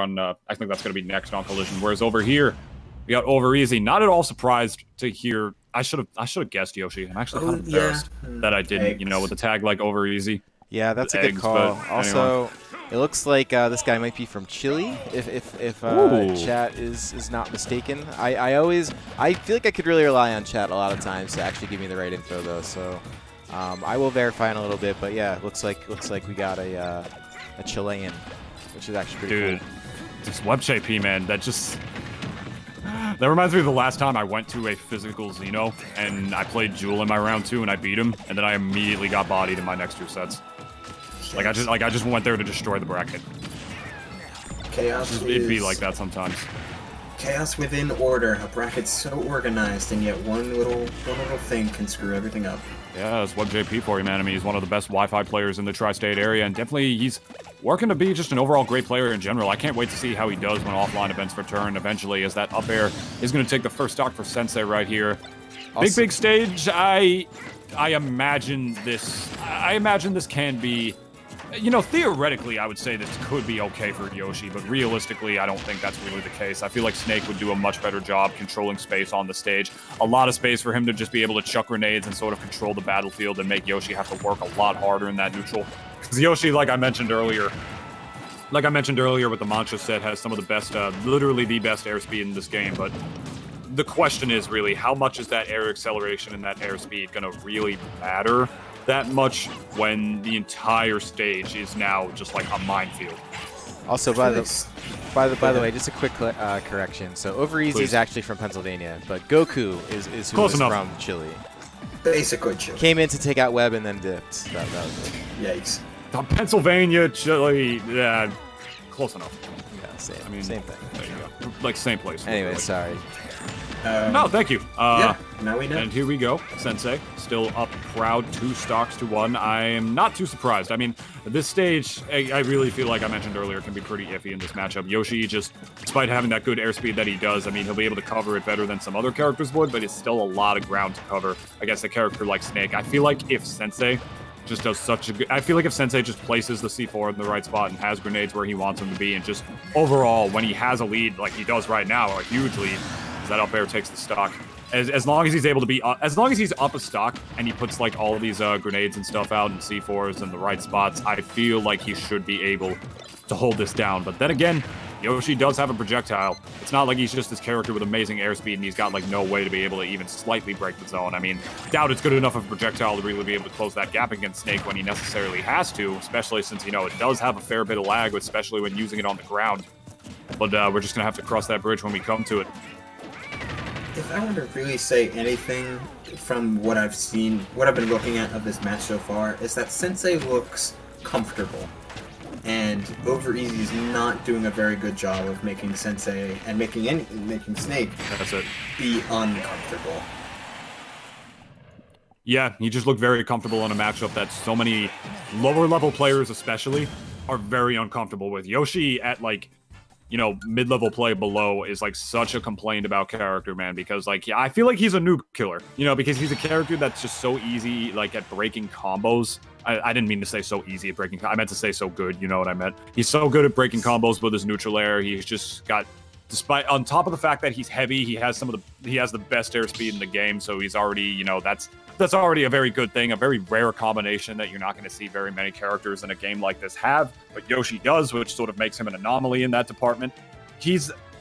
on, I think that's going to be next on Collision. Whereas over here, we got Over Easy. Not at all surprised to hear. I should have guessed Yoshi. I'm actually kind of embarrassed that I didn't. Eggs. You know, with the tag like Over Easy. Yeah, that's a good call. Also, it looks like this guy might be from Chile, if chat is not mistaken. I feel like I could really rely on chat a lot of times to actually give me the right info though. So I will verify in a little bit. But yeah, looks like we got a Chilean, which is actually pretty cool. This WebJP, man, that reminds me of the last time I went to a physical Xeno and I played Jewel in my round 2 and I beat him, and then I immediately got bodied in my next 2 sets. Like I just went there to destroy the bracket. It'd be like that sometimes. Chaos within order. A bracket's so organized, and yet one little thing can screw everything up. Yeah, it's WebJP for you, man. I mean, he's one of the best Wi-Fi players in the tri-state area, and definitely he's working to be just an overall great player in general. I can't wait to see how he does when offline events return eventually, as that up air is going to take the first stock for Sensei right here. Also, big stage. I imagine this can be, you know, theoretically, I would say this could be okay for Yoshi, but realistically, I don't think that's really the case. I feel like Snake would do a much better job controlling space on the stage. A lot of space for him to just be able to chuck grenades and sort of control the battlefield and make Yoshi have to work a lot harder in that neutral. Because Yoshi, like I mentioned earlier with the Mancha set, has some of the best, literally the best airspeed in this game, but the question is really, how much is that air acceleration and that airspeed going to really matter that much when the entire stage is now just like a minefield? Also, by the way, just a quick correction. So Over Easy is actually from Pennsylvania, but Goku is who is from Chile. Basically Chile. Came in to take out Web and then dipped. That was it. Yikes. Pennsylvania, Chile, yeah, close enough. Yeah, same. I mean, same thing. There you go. Like same place. Anyway, sorry. No, thank you. Yeah, now we know. And here we go. Sensei still up proud, 2 stocks to 1. I am not too surprised. I mean, this stage, I really feel like I mentioned earlier, can be pretty iffy in this matchup. Yoshi, just despite having that good airspeed that he does, I mean, he'll be able to cover it better than some other characters would, but it's still a lot of ground to cover against a character like Snake. I feel like if Sensei just does such a good... I feel like if Sensei just places the C4 in the right spot and has grenades where he wants them to be, and just overall, when he has a lead like he does right now, a huge lead, that up air takes the stock. As long as he's able to be, as long as he's up a stock and he puts like all of these grenades and stuff out and C4s in the right spots, I feel like he should be able to hold this down. But then again, Yoshi does have a projectile. It's not like he's just this character with amazing airspeed and he's got like no way to be able to even slightly break the zone. I mean, doubt it's good enough of a projectile to really be able to close that gap against Snake when he necessarily has to, especially since, you know, it does have a fair bit of lag, especially when using it on the ground. But we're just gonna have to cross that bridge when we come to it. If I were to really say anything from what I've seen, what I've been looking at of this match so far, is that Sensei looks comfortable. And Over Easy is not doing a very good job of making Sensei and making Snake be uncomfortable. Yeah, he just looked very comfortable in a matchup that so many lower level players especially are very uncomfortable with. Yoshi at like, you know, mid-level play below is like such a complained about character, man, because like, yeah, I feel like he's a noob killer, you know, because he's a character that's just so easy, like at breaking combos. I didn't mean to say so easy at breaking, I meant to say so good, you know what I meant. He's so good at breaking combos with his neutral air. He's just got, despite, on top of the fact that he's heavy, he has the best airspeed in the game, so he's already, you know, that's already a very good thing, a very rare combination that you're not going to see very many characters in a game like this have, but Yoshi does, which sort of makes him an anomaly in that department.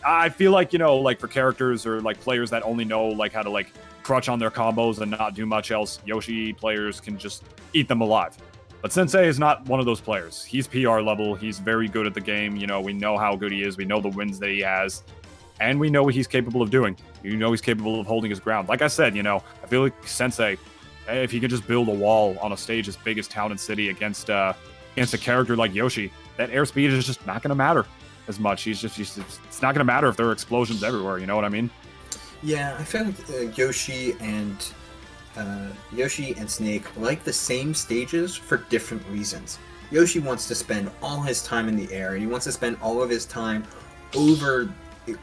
I feel like, you know, like for characters or like players that only know like how to like crutch on their combos and not do much else, Yoshi players can just eat them alive. But Sensei is not one of those players. He's PR level, he's very good at the game, you know, we know how good he is, we know the wins that he has, and we know what he's capable of doing. You know he's capable of holding his ground. Like I said, you know, I feel like Sensei, if he could just build a wall on a stage as big as Town and City against a character like Yoshi, that airspeed is just not going to matter as much. It's not going to matter if there are explosions everywhere, you know what I mean? Yeah, I feel like Yoshi and Snake like the same stages for different reasons. Yoshi wants to spend all his time in the air, and he wants to spend all of his time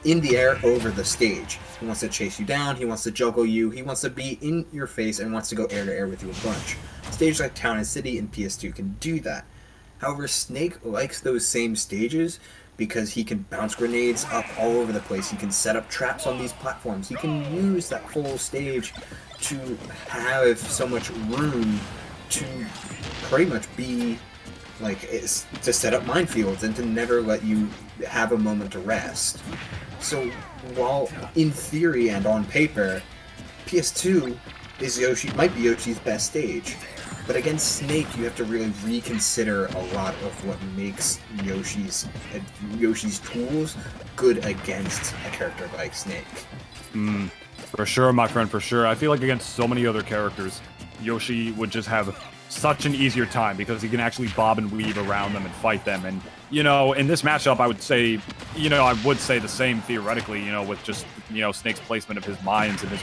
in the air over the stage. He wants to chase you down, he wants to juggle you, he wants to be in your face and wants to go air to air with you a bunch. Stages like Town and City and PS2 can do that. However, Snake likes those same stages because he can bounce grenades up all over the place. He can set up traps on these platforms. He can use that whole stage to have so much room to pretty much be like to set up minefields and to never let you have a moment to rest. So while in theory and on paper, PS2 might be Yoshi's best stage, but against Snake you have to really reconsider a lot of what makes Yoshi's tools good against a character like Snake. For sure, my friend, for sure. I feel like against so many other characters, Yoshi would just have such an easier time because he can actually bob and weave around them and fight them. And, you know, in this matchup, I would say, you know, I would say the same theoretically, you know, with just, you know, Snake's placement of his mines and his,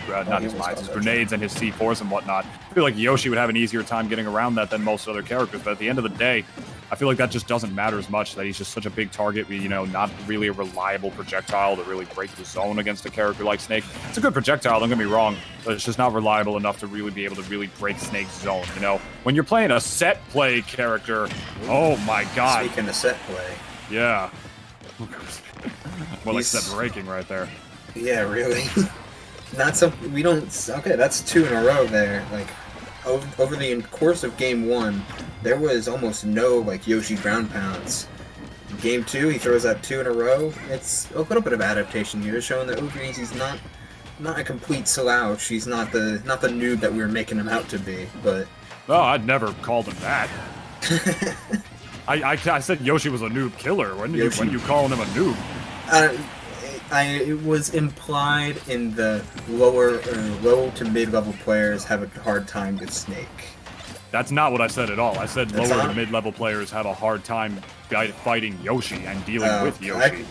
his grenades and his C4s and whatnot. I feel like Yoshi would have an easier time getting around that than most other characters. But at the end of the day, I feel like that just doesn't matter as much, that he's just such a big target, you know, not really a reliable projectile to really break the zone against a character like Snake. It's a good projectile, don't get me wrong, but it's just not reliable enough to really be able to really break Snake's zone, you know? When you're playing a set play character, oh my god. Speaking of set play. Yeah. More like set breaking right there. Yeah, really. Not some, we don't, okay, that's 2 in a row there, like, over the course of game 1, there was almost no, like, Yoshi ground pounds. Game 2, he throws out 2 in a row. It's a little bit of adaptation here, showing that Overeasy's not a complete slouch. He's not the noob that we were making him out to be, but... Oh, I'd never called him that. I said Yoshi was a noob killer. When you calling him a noob? It was implied in the low to mid-level players have a hard time with Snake. That's not what I said at all. I said lower to mid-level players have a hard time fighting Yoshi and dealing with Yoshi.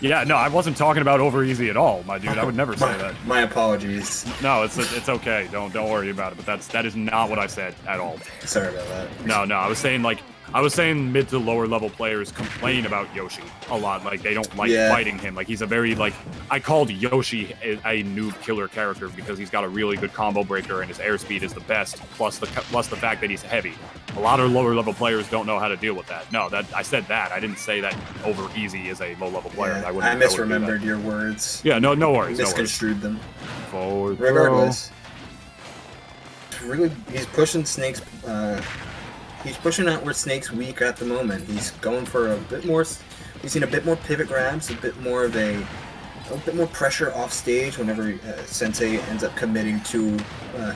Yeah, no, I wasn't talking about Overeasy at all, my dude. I would never say that. My apologies. No, it's okay. Don't worry about it. But that is not what I said at all. Sorry about that. No, I was saying mid to lower level players complain about Yoshi a lot. Like, they don't like fighting him. Like, he's a very, like, I called Yoshi a noob killer character because he's got a really good combo breaker and his airspeed is the best, plus the fact that he's heavy. A lot of lower level players don't know how to deal with that. No, I said that. I didn't say that Overeasy is a low level player. Yeah, I misremembered your words. Yeah, no worries. Misconstrued them. Forward Regardless, really, he's pushing Snake's. He's pushing out where Snake's weak at the moment. He's going for a bit more. We've seen a bit more pivot grabs, a bit more pressure off stage whenever Sensei ends up committing to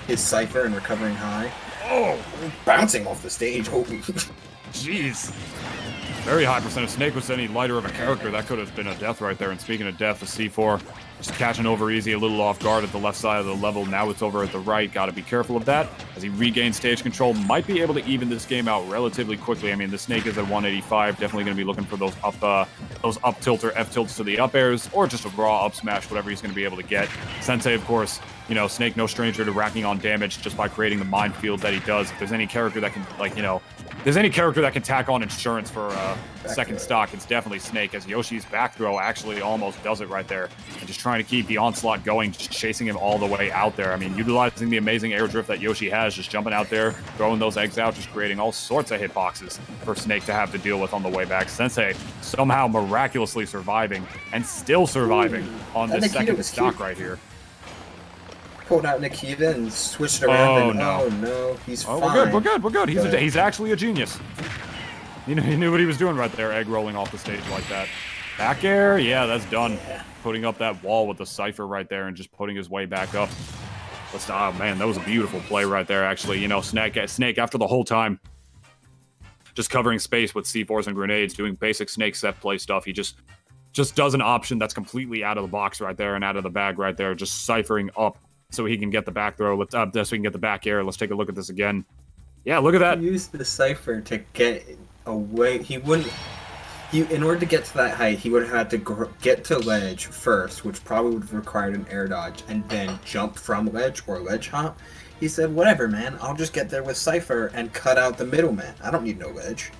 his Cypher and recovering high. Oh, bouncing off the stage. Holy. Jeez. Very high percentage. Snake was any lighter of a character. That could have been a death right there. And speaking of death, the C4 just catching Overeasy a little off guard at the left side of the level. Now it's over at the right. Got to be careful of that as he regains stage control. Might be able to even this game out relatively quickly. I mean, the Snake is at 185. Definitely going to be looking for those up tilt or F tilts to the up airs, or just a raw up smash, whatever he's going to be able to get. Sensei, of course, you know, Snake no stranger to racking on damage just by creating the minefield that he does. If there's any character that can, like, you know, there's any character that can tack on insurance for second stock, it's definitely Snake, as Yoshi's back throw actually almost does it right there. And just trying to keep the onslaught going, just chasing him all the way out there. I mean, utilizing the amazing air drift that Yoshi has, just jumping out there, throwing those eggs out, just creating all sorts of hitboxes for Snake to have to deal with on the way back. Sensei somehow miraculously surviving, and still surviving on this second stock right here. Pulled out Nikita and switched around. Oh no, he's fine. We're good. He's actually a genius. You know, he knew what he was doing right there, egg rolling off the stage like that. Back air, yeah, that's done. Yeah. Putting up that wall with the Cypher right there and just putting his way back up. Oh man, that was a beautiful play right there. Actually, you know, Snake after the whole time just covering space with C4s and grenades, doing basic Snake set play stuff. He just does an option that's completely out of the box right there and out of the bag right there, just ciphering up so he can get the back throw. So he can get the back air. Let's take a look at this again. Yeah, look at that. He used the Cypher to get away. In order to get to that height, he would have had to get to ledge first, which probably would have required an air dodge, and then jump from ledge or ledge hop. He said, whatever, man, I'll just get there with Cypher and cut out the middleman. I don't need no ledge.